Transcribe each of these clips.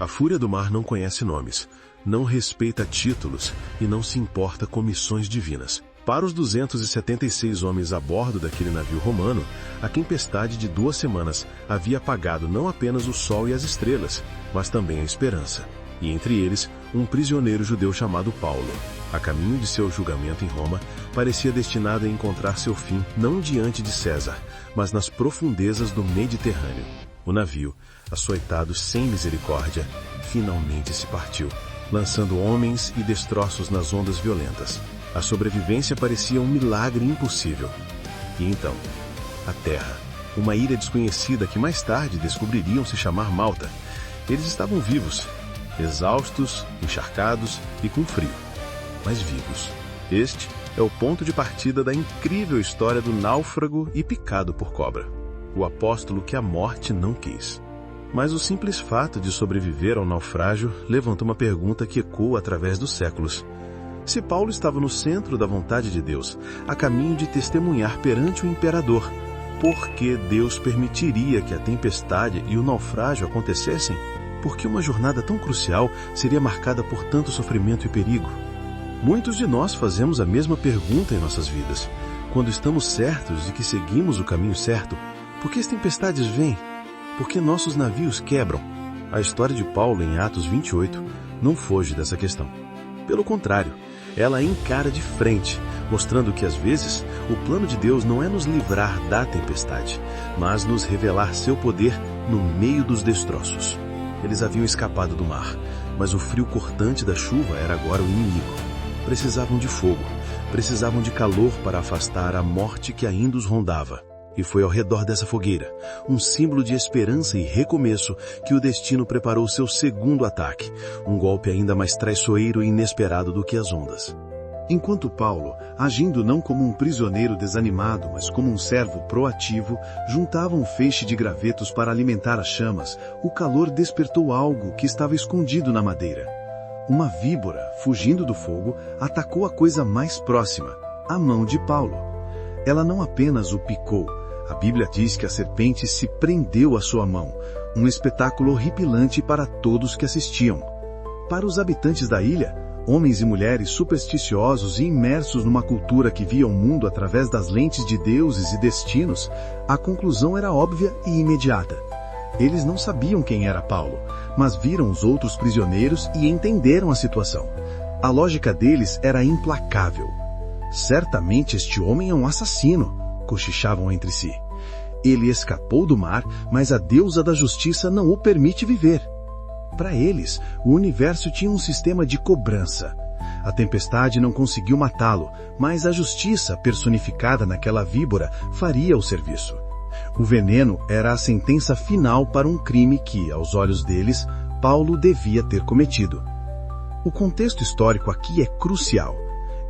A fúria do mar não conhece nomes, não respeita títulos e não se importa com missões divinas. Para os 276 homens a bordo daquele navio romano, a tempestade de 2 semanas havia apagado não apenas o sol e as estrelas, mas também a esperança. E entre eles, um prisioneiro judeu chamado Paulo, a caminho de seu julgamento em Roma, parecia destinado a encontrar seu fim não diante de César, mas nas profundezas do Mediterrâneo. O navio, açoitado sem misericórdia, finalmente se partiu, lançando homens e destroços nas ondas violentas. A sobrevivência parecia um milagre impossível. E então, a Terra, uma ilha desconhecida que mais tarde descobririam se chamar Malta. Eles estavam vivos, exaustos, encharcados e com frio, mas vivos. Este é o ponto de partida da incrível história do náufrago e picado por cobra, o apóstolo que a morte não quis. Mas o simples fato de sobreviver ao naufrágio levanta uma pergunta que ecoa através dos séculos. Se Paulo estava no centro da vontade de Deus, a caminho de testemunhar perante o imperador, por que Deus permitiria que a tempestade e o naufrágio acontecessem? Por que uma jornada tão crucial seria marcada por tanto sofrimento e perigo? Muitos de nós fazemos a mesma pergunta em nossas vidas. Quando estamos certos de que seguimos o caminho certo, por que as tempestades vêm? Por que nossos navios quebram? A história de Paulo em Atos 28 não foge dessa questão. Pelo contrário, ela encara de frente, mostrando que às vezes o plano de Deus não é nos livrar da tempestade, mas nos revelar seu poder no meio dos destroços. Eles haviam escapado do mar, mas o frio cortante da chuva era agora o inimigo. Precisavam de fogo, precisavam de calor para afastar a morte que ainda os rondava. E foi ao redor dessa fogueira, um símbolo de esperança e recomeço, que o destino preparou seu segundo ataque, um golpe ainda mais traiçoeiro e inesperado do que as ondas. Enquanto Paulo, agindo não como um prisioneiro desanimado, mas como um servo proativo, juntava um feixe de gravetos para alimentar as chamas, o calor despertou algo que estava escondido na madeira. Uma víbora, fugindo do fogo, atacou a coisa mais próxima, a mão de Paulo. Ela não apenas o picou, a Bíblia diz que a serpente se prendeu à sua mão, um espetáculo horripilante para todos que assistiam. Para os habitantes da ilha, homens e mulheres supersticiosos e imersos numa cultura que via o mundo através das lentes de deuses e destinos, a conclusão era óbvia e imediata. Eles não sabiam quem era Paulo, mas viram os outros prisioneiros e entenderam a situação. A lógica deles era implacável. Certamente este homem é um assassino, cochichavam entre si. Ele escapou do mar, mas a deusa da justiça não o permite viver. Para eles, o universo tinha um sistema de cobrança. A tempestade não conseguiu matá-lo, mas a justiça, personificada naquela víbora, faria o serviço. O veneno era a sentença final para um crime que, aos olhos deles, Paulo devia ter cometido. O contexto histórico aqui é crucial.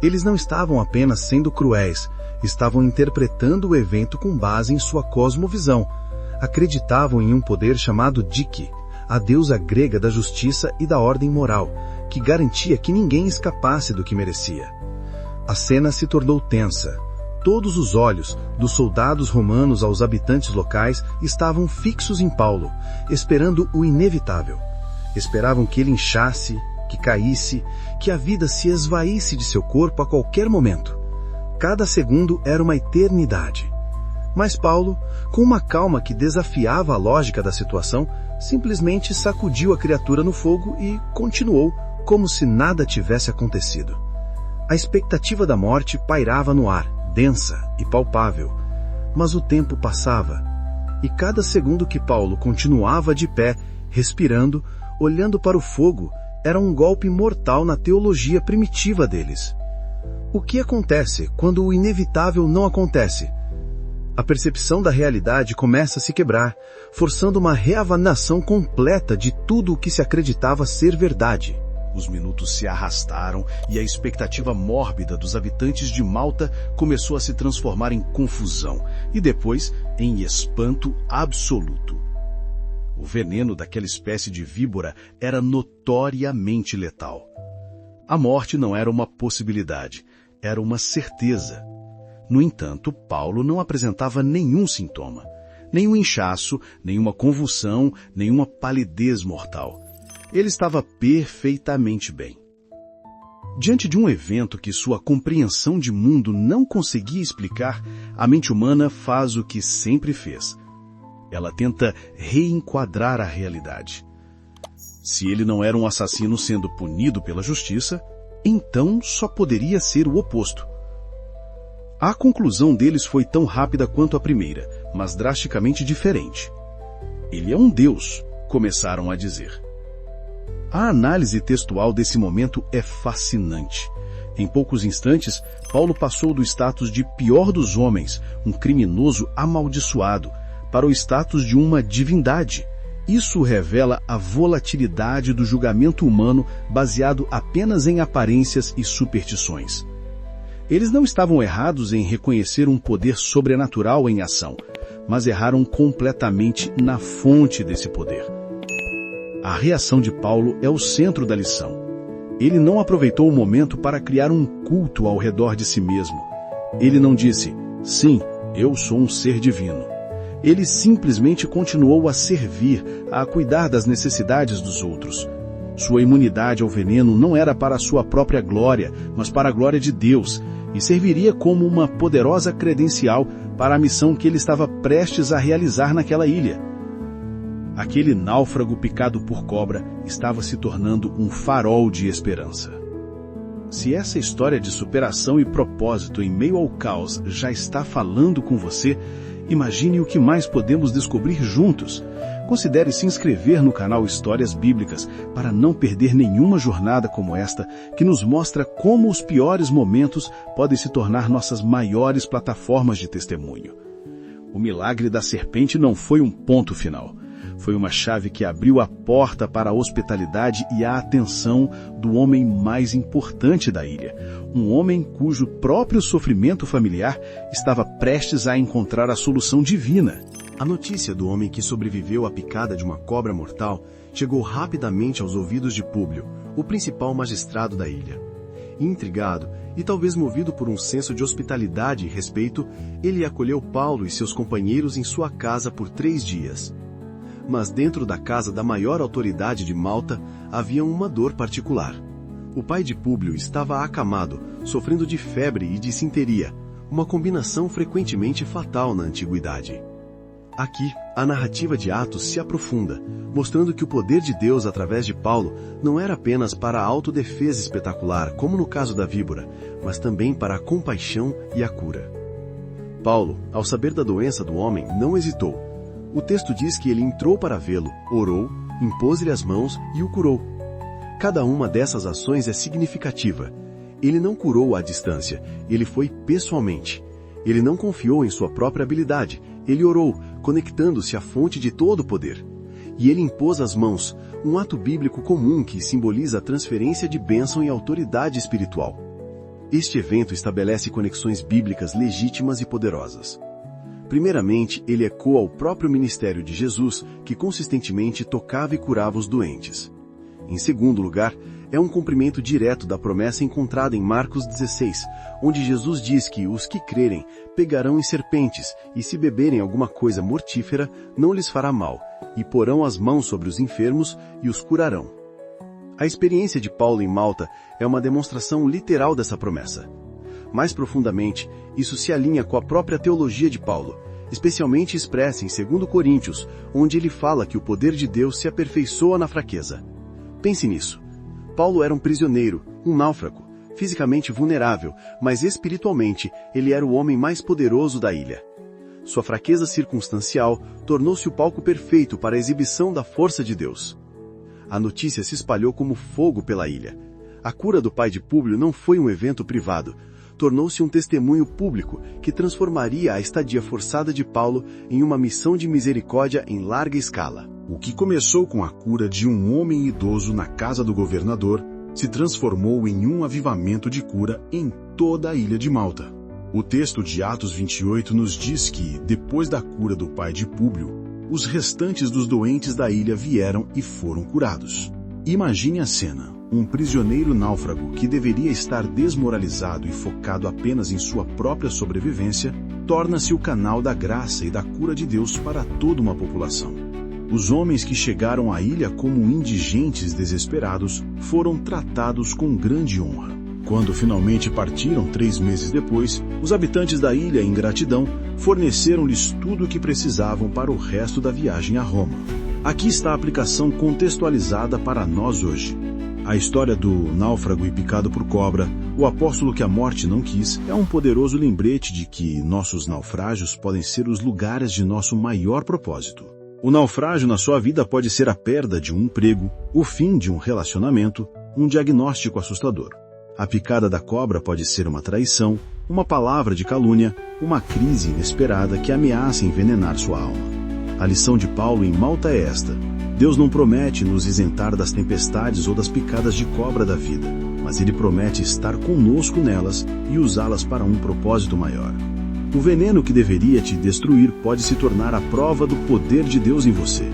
Eles não estavam apenas sendo cruéis, estavam interpretando o evento com base em sua cosmovisão. Acreditavam em um poder chamado Dike, a deusa grega da justiça e da ordem moral, que garantia que ninguém escapasse do que merecia. A cena se tornou tensa. Todos os olhos, dos soldados romanos aos habitantes locais, estavam fixos em Paulo, esperando o inevitável. Esperavam que ele inchasse, que caísse, que a vida se esvaísse de seu corpo a qualquer momento. Cada segundo era uma eternidade. Mas Paulo, com uma calma que desafiava a lógica da situação, simplesmente sacudiu a criatura no fogo e continuou como se nada tivesse acontecido. A expectativa da morte pairava no ar, densa e palpável. Mas o tempo passava, e cada segundo que Paulo continuava de pé, respirando, olhando para o fogo, era um golpe mortal na teologia primitiva deles. O que acontece quando o inevitável não acontece? A percepção da realidade começa a se quebrar, forçando uma reavaliação completa de tudo o que se acreditava ser verdade. Os minutos se arrastaram e a expectativa mórbida dos habitantes de Malta começou a se transformar em confusão e depois em espanto absoluto. O veneno daquela espécie de víbora era notoriamente letal. A morte não era uma possibilidade, era uma certeza. No entanto, Paulo não apresentava nenhum sintoma, nenhum inchaço, nenhuma convulsão, nenhuma palidez mortal. Ele estava perfeitamente bem. Diante de um evento que sua compreensão de mundo não conseguia explicar, a mente humana faz o que sempre fez. Ela tenta reenquadrar a realidade. Se ele não era um assassino sendo punido pela justiça, então só poderia ser o oposto. A conclusão deles foi tão rápida quanto a primeira, mas drasticamente diferente. Ele é um Deus, começaram a dizer. A análise textual desse momento é fascinante. Em poucos instantes, Paulo passou do status de pior dos homens, um criminoso amaldiçoado, para o status de uma divindade. Isso revela a volatilidade do julgamento humano baseado apenas em aparências e superstições. Eles não estavam errados em reconhecer um poder sobrenatural em ação, mas erraram completamente na fonte desse poder. A reação de Paulo é o centro da lição. Ele não aproveitou o momento para criar um culto ao redor de si mesmo. Ele não disse, sim, eu sou um ser divino. Ele simplesmente continuou a servir, a cuidar das necessidades dos outros. Sua imunidade ao veneno não era para a sua própria glória, mas para a glória de Deus, e serviria como uma poderosa credencial para a missão que ele estava prestes a realizar naquela ilha. Aquele náufrago picado por cobra estava se tornando um farol de esperança. Se essa história de superação e propósito em meio ao caos já está falando com você, imagine o que mais podemos descobrir juntos. Considere se inscrever no canal Histórias Bíblicas para não perder nenhuma jornada como esta, que nos mostra como os piores momentos podem se tornar nossas maiores plataformas de testemunho. O milagre da serpente não foi um ponto final. Foi uma chave que abriu a porta para a hospitalidade e a atenção do homem mais importante da ilha. Um homem cujo próprio sofrimento familiar estava prestes a encontrar a solução divina. A notícia do homem que sobreviveu à picada de uma cobra mortal chegou rapidamente aos ouvidos de Públio, o principal magistrado da ilha. Intrigado, e talvez movido por um senso de hospitalidade e respeito, ele acolheu Paulo e seus companheiros em sua casa por 3 dias. Mas dentro da casa da maior autoridade de Malta havia uma dor particular. O pai de Públio estava acamado, sofrendo de febre e dissenteria, uma combinação frequentemente fatal na antiguidade. Aqui, a narrativa de Atos se aprofunda, mostrando que o poder de Deus através de Paulo não era apenas para a autodefesa espetacular, como no caso da víbora, mas também para a compaixão e a cura. Paulo, ao saber da doença do homem, não hesitou. O texto diz que ele entrou para vê-lo, orou, impôs-lhe as mãos e o curou. Cada uma dessas ações é significativa. Ele não curou à distância, ele foi pessoalmente. Ele não confiou em sua própria habilidade, ele orou, conectando-se à fonte de todo o poder. E ele impôs as mãos, um ato bíblico comum que simboliza a transferência de bênção e autoridade espiritual. Este evento estabelece conexões bíblicas legítimas e poderosas. Primeiramente, ele ecoa o próprio ministério de Jesus, que consistentemente tocava e curava os doentes. Em segundo lugar, é um cumprimento direto da promessa encontrada em Marcos 16, onde Jesus diz que os que crerem pegarão em serpentes e se beberem alguma coisa mortífera, não lhes fará mal, e porão as mãos sobre os enfermos e os curarão. A experiência de Paulo em Malta é uma demonstração literal dessa promessa. Mais profundamente, isso se alinha com a própria teologia de Paulo, especialmente expressa em 2 Coríntios, onde ele fala que o poder de Deus se aperfeiçoa na fraqueza. Pense nisso. Paulo era um prisioneiro, um náufrago, fisicamente vulnerável, mas espiritualmente ele era o homem mais poderoso da ilha. Sua fraqueza circunstancial tornou-se o palco perfeito para a exibição da força de Deus. A notícia se espalhou como fogo pela ilha. A cura do pai de Públio não foi um evento privado, tornou-se um testemunho público que transformaria a estadia forçada de Paulo em uma missão de misericórdia em larga escala. O que começou com a cura de um homem idoso na casa do governador se transformou em um avivamento de cura em toda a ilha de Malta. O texto de Atos 28 nos diz que, depois da cura do pai de Públio, os restantes dos doentes da ilha vieram e foram curados. Imagine a cena. Um prisioneiro náufrago que deveria estar desmoralizado e focado apenas em sua própria sobrevivência, torna-se o canal da graça e da cura de Deus para toda uma população. Os homens que chegaram à ilha como indigentes desesperados foram tratados com grande honra. Quando finalmente partiram 3 meses depois, os habitantes da ilha, em gratidão, forneceram-lhes tudo o que precisavam para o resto da viagem a Roma. Aqui está a aplicação contextualizada para nós hoje. A história do náufrago e picado por cobra, o apóstolo que a morte não quis, é um poderoso lembrete de que nossos naufrágios podem ser os lugares de nosso maior propósito. O naufrágio na sua vida pode ser a perda de um emprego, o fim de um relacionamento, um diagnóstico assustador. A picada da cobra pode ser uma traição, uma palavra de calúnia, uma crise inesperada que ameaça envenenar sua alma. A lição de Paulo em Malta é esta: Deus não promete nos isentar das tempestades ou das picadas de cobra da vida, mas Ele promete estar conosco nelas e usá-las para um propósito maior. O veneno que deveria te destruir pode se tornar a prova do poder de Deus em você.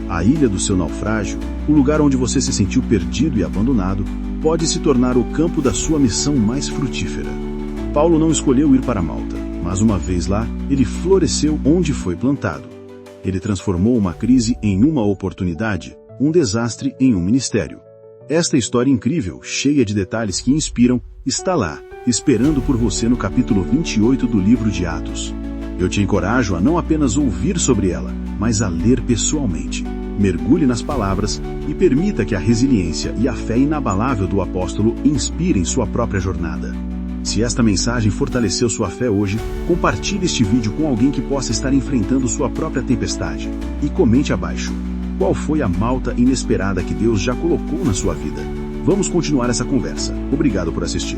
A ilha do seu naufrágio, o lugar onde você se sentiu perdido e abandonado, pode se tornar o campo da sua missão mais frutífera. Paulo não escolheu ir para Malta, mas uma vez lá, ele floresceu onde foi plantado. Ele transformou uma crise em uma oportunidade, um desastre em um ministério. Esta história incrível, cheia de detalhes que inspiram, está lá, esperando por você no capítulo 28 do livro de Atos. Eu te encorajo a não apenas ouvir sobre ela, mas a ler pessoalmente. Mergulhe nas palavras e permita que a resiliência e a fé inabalável do apóstolo inspirem sua própria jornada. Se esta mensagem fortaleceu sua fé hoje, compartilhe este vídeo com alguém que possa estar enfrentando sua própria tempestade. E comente abaixo: qual foi a Malta inesperada que Deus já colocou na sua vida? Vamos continuar essa conversa. Obrigado por assistir.